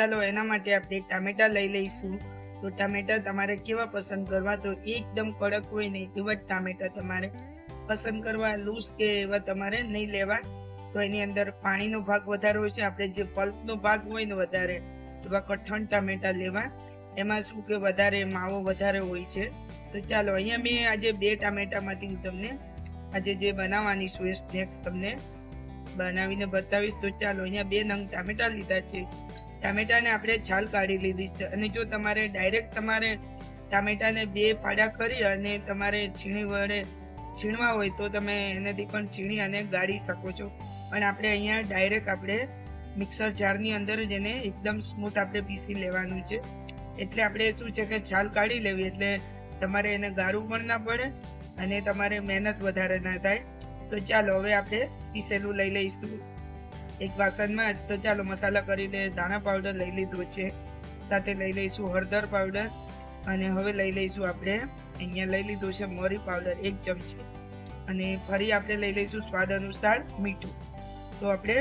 ચાલો એના માટે આપણે ટામેટા લઈ લઈશું। તો ટામેટા તમારે કેવા પસંદ કરવા, તો એકદમ કડક હોય ને એવા જ ટામેટા તમારે પસંદ કરવા, લૂઝ કે એવા તમારે નહીં લેવા। તો એની અંદર પાણીનો ભાગ વધારે હોય છે, આપણે જે પલ્પનો ભાગ હોય ને વધારે એવા કઠણ ટામેટા લેવા। એમાં શું કે વધારે માવો વધારે હોય છે। તો ચાલો અહીંયા મેં આજે 2 ટામેટામાંથી હું તમને આજે જે બનાવવાની છું એ સ્નેક્સ તમને બનાવીને બતાવીશ। તો ચાલો અહીંયા 2 નંગ ટામેટા લીધા છે। ટામેટાને આપણે છાલ કાઢી લીધી છે, અને જો તમારે ડાયરેક્ટ તમારે ટામેટાને 2 પાડા કરી અને તમારે છીણી વડે છીણવા હોય તો તમે એનાથી પણ છીણી અને ગાળી શકો છો, પણ આપણે અહીંયા ડાયરેક્ટ આપણે મિક્સર જારની અંદર જ એને એકદમ સ્મૂથ આપણે પીસી લેવાનું છે। એટલે આપણે શું છે કે છાલ કાઢી લેવી એટલે તમારે એને ગાળવું પણ ના પડે અને તમારે મહેનત વધારે ના થાય। તો ચાલો હવે આપણે પીસેલું લઈ લઈશું એક વાસણમાં। તો ચાલો મસાલા કરીને ધાણા પાવડર લઈ લીધો છે, સાથે લઈ લઈશું હળદર પાવડર, અને હવે લઈ લઈશું આપણે અહીંયા લઈ લીધું છે મરી પાવડર 1 ચમચી, અને ફરી આપણે લઈ લઈશું સ્વાદ અનુસાર મીઠું। તો આપણે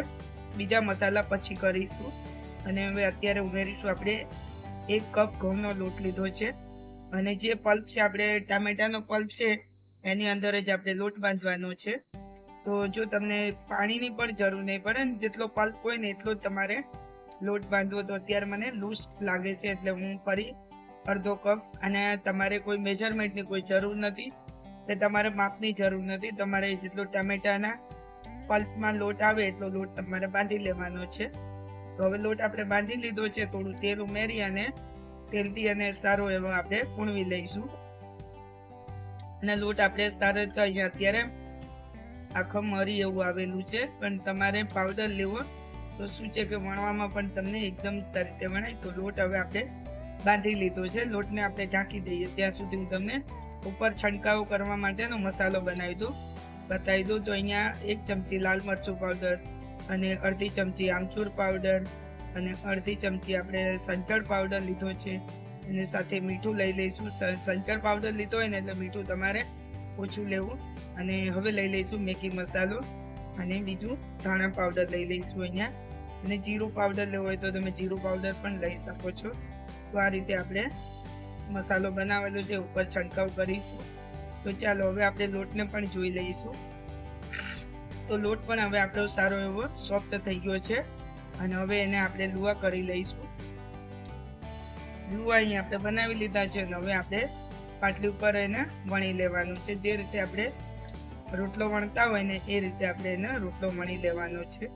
બીજા મસાલા પછી કરીશું, અને હવે અત્યારે ઉમેરીશું આપણે 1 કપ ઘઉંનો લોટ લીધો છે, અને જે પલ્પ છે આપણે ટામેટાનો પલ્પ છે એની અંદર જ આપણે લોટ બાંધવાનો છે। તો જો તમને પાણીની પણ જરૂર નહીં પડે ને, જેટલો પલ્પ હોય ને એટલો જ તમારે લોટ બાંધવો। તો અત્યારે મને લૂઝ લાગે છે એટલે હું ફરી અડધો કપ, અને તમારે કોઈ મેજરમેન્ટની કોઈ જરૂર નથી, તે તમારે માપની જરૂર નથી, તમારે જેટલો ટામેટાના પલ્પમાં લોટ આવે એટલો લોટ તમારે બાંધી લેવાનો છે। તો હવે લોટ આપણે બાંધી લીધો છે, થોડું તેલ ઉમેરી અને તેલથી અને સારો એવો આપણે પૂણવી લઈશું, અને લોટ આપણે સારો તો અહીંયા અત્યારે આખો મરી એવું આવેલું છે, પણ તમારે પાવડર લેવો તો શું છે કે વણવામાં પણ તમને એકદમ સારી રીતે વણાય। તો લોટ હવે આપણે બાંધી લીધો છે, લોટને આપણે ઢાંકી દઈએ ત્યાં સુધી હું તમને ઉપર છંટકાવ કરવા માટેનો મસાલો બતાવી દઉં। તો અહીંયા 1 ચમચી લાલ મરચું પાવડર, અને અડધી ચમચી આમચૂર પાવડર, અને અડધી ચમચી આપણે સંચળ પાવડર લીધો છે, અને સાથે મીઠું લઈ લઈશું। સંચળ પાવડર લીધો હોય ને એટલે મીઠું તમારે ઓછું લેવું। અને હવે લઈ લઈશું મેગી મસાલો, અને બીજું ધાણા પાવડર લઈ લઈશું અહીંયા, અને જીરું પાવડર લેવો હોય તો તમે જીરું પાવડર પણ લઈ શકો છો। તો આ રીતે આપણે મસાલો બનાવેલો છે, ઉપર છંટકાવ કરીશું। તો ચાલો હવે આપણે લોટને પણ જોઈ લઈશું। તો લોટ પણ હવે આપણો સારો એવો સોફ્ટ થઈ ગયો છે, અને હવે એને આપણે લુવા કરી લઈશું। લુવા અહીં આપણે બનાવી લીધા છે, અને હવે આપણે પાટલી ઉપર એને વણી લેવાનું છે। જે રીતે આપણે રોટલો વણતા હોય ને એ રીતે આપણે એને રોટલો વણી લેવાનો છે।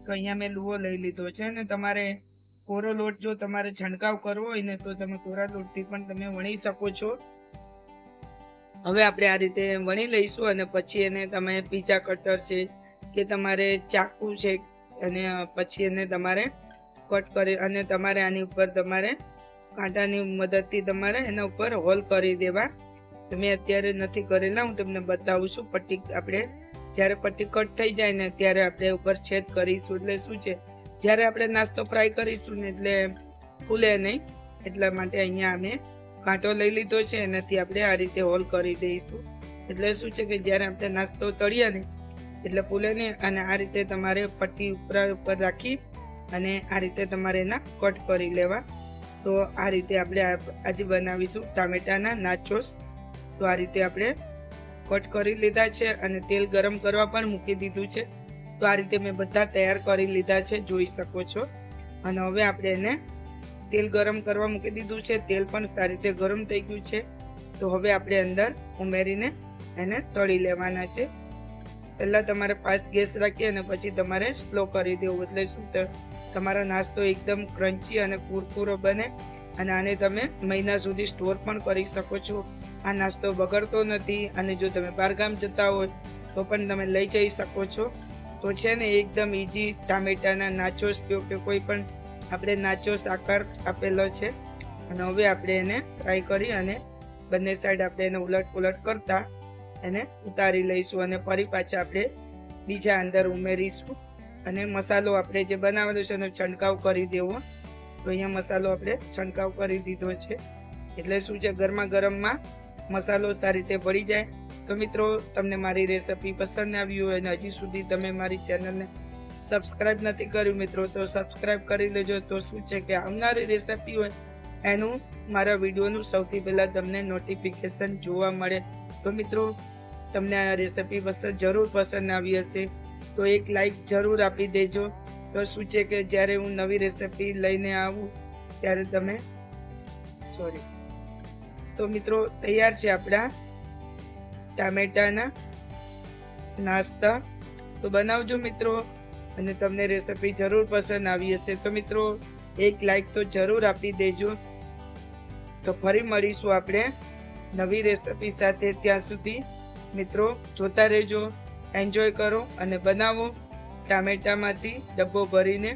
તો અહીંયા મેં લુવો લઈ લીધો છે, અને તમારે કોરો લોટ જો તમારે છંટકાવ કરવો હોય ને તો તમે કોરા લોટથી પણ તમે વણી શકો છો। હવે આપણે આ રીતે વણી લઈશું, અને પછી એને તમે પીઝા કટર છે કે તમારે ચાકુ છે, અને પછી એને તમારે કટ કરી અને તમારે આની ઉપર તમારે કાંટાની મદદથી તમારે એના ઉપર હોલ કરી દેવા। તો મેં અત્યારે નથી કરેલા, હું તમને બતાવું છું। પટ્ટી આપણે જ્યારે પટ્ટી કટ થઈ જાય ને ત્યારે આપણે ઉપર છેદ કરીશું, એટલે શું છે જ્યારે આપણે નાસ્તો ફ્રાય કરીશું ને એટલે ફૂલે નહીં, એટલા માટે અહીંયા અમે કાંટો લઈ લીધો છે, એનાથી આપણે આ રીતે હોલ કરી દઈશું। એટલે શું છે કે જ્યારે આપણે નાસ્તો તળીએ ને એટલે ફૂલે નહીં, અને આ રીતે તમારે પટ્ટી ઉપર રાખી અને આ રીતે તમારે એના કટ કરી લેવા। તો આ રીતે આપણે આજે બનાવીશું ટામેટાના નાચોસ। તો આ રીતે આપણે કટ કરી લીધા છે, અને તેલ ગરમ કરવા પણ મૂકી દીધું છે। તો આ રીતે મેં બધા તૈયાર કરી લીધા છે, જોઈ શકો છો। અને હવે આપણે એને તેલ ગરમ કરવા મૂકી દીધું છે, તેલ પણ સારી રીતે ગરમ થઈ ગયું છે। તો હવે આપણે અંદર ઉમેરીને એને તળી લેવાના છે। પહેલા તમારે ફાસ્ટ ગેસ રાખી અને પછી તમારે સ્લો કરી દેવું, એટલે શું તમારો નાસ્તો એકદમ ક્રન્ચી અને કુરકુરો બને, અને આને તમે મહિના સુધી સ્ટોર પણ કરી શકો છો। આ નાસ્તો બગડતો નથી, અને જો તમે બહારગામ જતા હોય તો પણ તમે લઈ જઈ શકો છો। તો છે ને એકદમ ઈઝી ટામેટાના નાચોસ કે કોઈ પણ આપણે નાચોસ આકાર આપેલો છે, અને હવે આપણે એને ફ્રાય કરી અને બંને સાઈડ આપણે એને ઉલટ પુલટ કરતા એને ઉતારી લઈશું, અને ફરી પાછા આપણે બીજા અંદર ઉમેરીશું, અને મસાલો આપણે જે બનાવેલો છે એનો છંટકાવ કરી દેવો। તો અહીંયા મસાલો આપણે છંટકાવ કરી દીધો છે, એટલે શું છે ગરમા ગરમમાં મસાલો સારી રીતે ભળી જાય। તો મિત્રો તમને મારી રેસિપી પસંદ આવી હોય અને હજી સુધી તમે મારી ચેનલને સબસ્ક્રાઇબ નથી કર્યું મિત્રો તો સબસ્ક્રાઇબ કરી લેજો. તો શું છે કે આવનારી રેસીપી હોય એનું મારા વિડીયોનું સૌથી પહેલા તમને નોટિફિકેશન જોવા મળે. તો મિત્રો તમને આ રેસીપી જરૂર પસંદ આવી હશે તો એક લાઈક જરૂર આપી દેજો. તો શું છે કે જ્યારે હું નવી રેસીપી લઈને આવું ત્યારે તમે તો મિત્રો તૈયાર છે આપણા ટામેટાના નાસ્તા. તો બનાવજો મિત્રો અને તમને રેસીપી જરૂર પસંદ આવી હશે તો મિત્રો એક લાઈક તો જરૂર આપી દેજો. તો ફરી મળીશું આપણે નવી રેસીપી સાથે. ત્યાં સુધી મિત્રો જોતા રહેજો, એન્જોય કરો અને બનાવો ટામેટામાંથી ડબ્બો ભરીને.